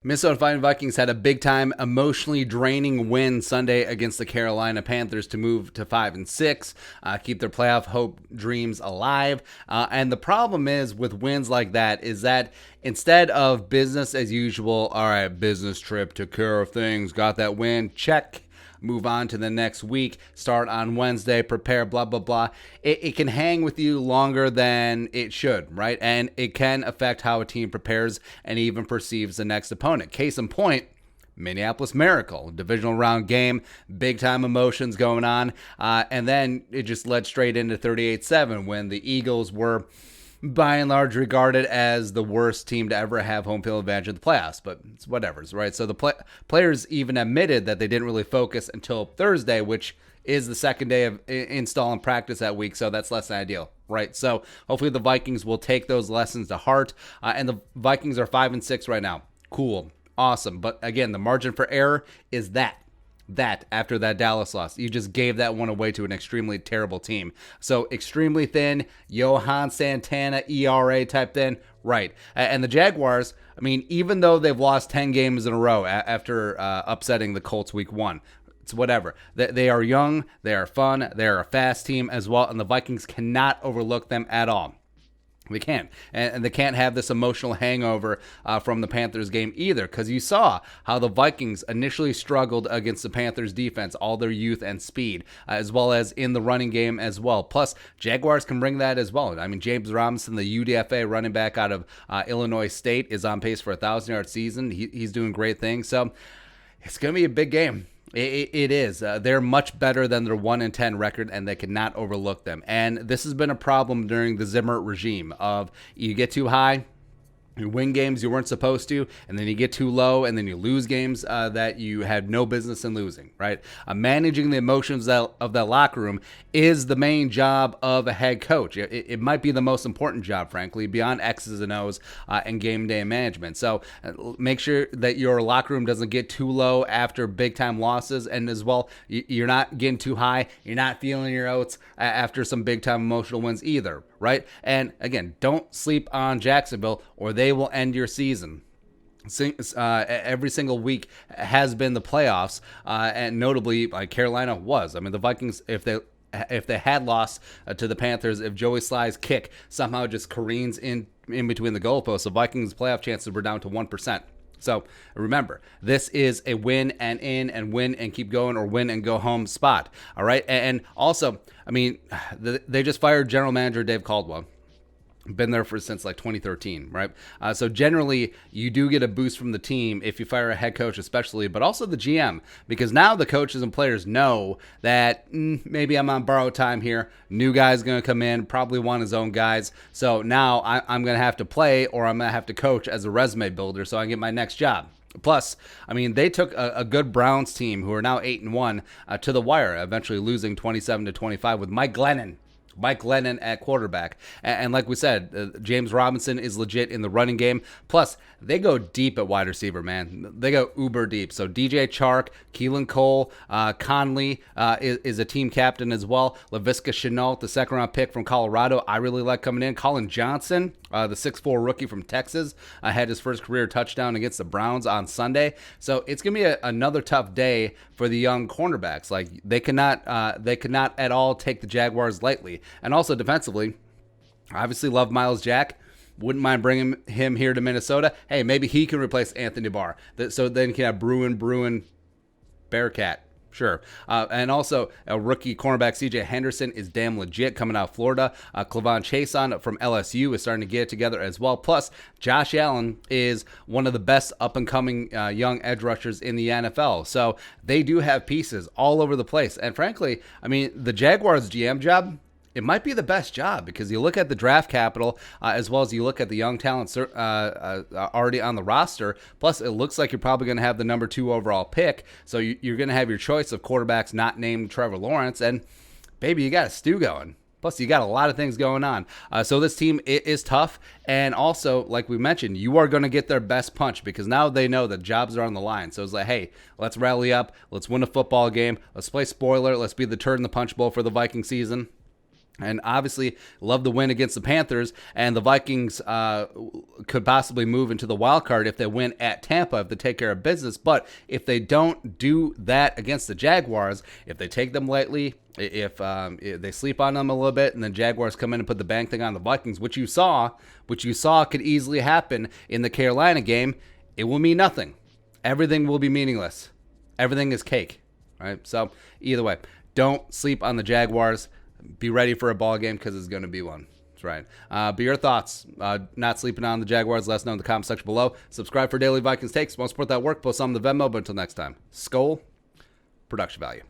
Minnesota Fighting Vikings had a big-time, emotionally draining win Sunday against the Carolina Panthers to move to 5-6, keep their playoff hope dreams alive. And the problem is with wins like that is that instead of business as usual, all right, business trip, took care of things, got that win, check, move on to the next week, start on Wednesday, prepare, blah, blah, blah. It can hang with you longer than it should, right? And it can affect how a team prepares and even perceives the next opponent. Case in point, Minneapolis Miracle, divisional round game, big time emotions going on. And then it just led straight into 38-7 when the Eagles were by and large regarded as the worst team to ever have home field advantage in the playoffs, but it's whatever's, right? So the players even admitted that they didn't really focus until Thursday, which is the second day of install and practice that week, so that's less than ideal, right? So hopefully the Vikings will take those lessons to heart, and the Vikings are 5-6 right now. Cool, awesome, but again, the margin for error is that after that Dallas loss. You just gave that one away to an extremely terrible team. So extremely thin, Johan Santana ERA type thin, right. And the Jaguars, I mean, even though they've lost 10 games in a row after upsetting the Colts week 1, it's whatever. They are young, they are fun, they are a fast team as well, and the Vikings cannot overlook them at all. They can't. And they can't have this emotional hangover from the Panthers game either, because you saw how the Vikings initially struggled against the Panthers defense, all their youth and speed, as well as in the running game as well. Plus, Jaguars can bring that as well. I mean, James Robinson, the UDFA running back out of Illinois State, is on pace for a 1,000-yard season. He's doing great things. So it's going to be a big game. It is. They're much better than their 1-10 record, and they cannot overlook them. And this has been a problem during the Zimmer regime of you get too high, you win games you weren't supposed to, and then you get too low, and then you lose games that you had no business in losing, right? Managing the emotions of that locker room is the main job of a head coach. It might be the most important job, frankly, beyond X's and O's and game day management. So make sure that your locker room doesn't get too low after big-time losses, and as well, you're not getting too high, you're not feeling your oats after some big-time emotional wins either, right? And again, don't sleep on Jacksonville or they will end your season. Every single week has been the playoffs, and notably, Carolina was. I mean, the Vikings, if they had lost to the Panthers, if Joey Sly's kick somehow just careens in between the goalposts, the Vikings' playoff chances were down to 1%. So remember, this is a win and in and win and keep going or win and go home spot. All right. And also, I mean, they just fired general manager Dave Caldwell. Been there since like 2013, right? So generally, you do get a boost from the team if you fire a head coach, especially, but also the GM, because now the coaches and players know that maybe I'm on borrowed time here. New guy's going to come in, probably want his own guys. So now I'm going to have to play, or I'm going to have to coach as a resume builder so I can get my next job. Plus, I mean, they took a good Browns team who are now 8-1 to the wire, eventually losing 27-25 with Mike Glennon at quarterback. And like we said, James Robinson is legit in the running game. Plus, they go deep at wide receiver, man. They go uber deep. So DJ Chark, Keelan Cole, Conley is a team captain as well. Laviska Shenault, the second-round pick from Colorado, I really like coming in. Colin Johnson, the 6'4 rookie from Texas, had his first career touchdown against the Browns on Sunday. So it's going to be another tough day for the young cornerbacks. Like they cannot at all take the Jaguars lightly. And also defensively, I obviously love Myles Jack. Wouldn't mind bringing him here to Minnesota. Hey, maybe he can replace Anthony Barr. So then you can have Bruin, Bearcat. Sure. And also, a rookie cornerback C.J. Henderson is damn legit coming out of Florida. Clavon Chason from LSU is starting to get it together as well. Plus, Josh Allen is one of the best up-and-coming young edge rushers in the NFL. So they do have pieces all over the place. And frankly, I mean, the Jaguars GM job, it might be the best job because you look at the draft capital as well as you look at the young talent already on the roster. Plus, it looks like you're probably going to have the number 2 overall pick. So you're going to have your choice of quarterbacks not named Trevor Lawrence. And, baby, you got a stew going. Plus, you got a lot of things going on. So this team is tough. And also, like we mentioned, you are going to get their best punch because now they know that jobs are on the line. So it's like, hey, let's rally up. Let's win a football game. Let's play spoiler. Let's be the turd in the punch bowl for the Viking season. And obviously, love the win against the Panthers, and the Vikings could possibly move into the wild card if they win at Tampa, if they take care of business. But if they don't do that against the Jaguars, if they take them lightly, if they sleep on them a little bit, and then Jaguars come in and put the bang thing on the Vikings, which you saw could easily happen in the Carolina game, it will mean nothing. Everything will be meaningless. Everything is cake, right? So either way, don't sleep on the Jaguars. Be ready for a ball game because it's going to be one. That's right. But your thoughts, not sleeping on the Jaguars, let us know in the comment section below. Subscribe for daily Vikings takes. Want to support that work, post on the Venmo. But until next time, Skol, production value.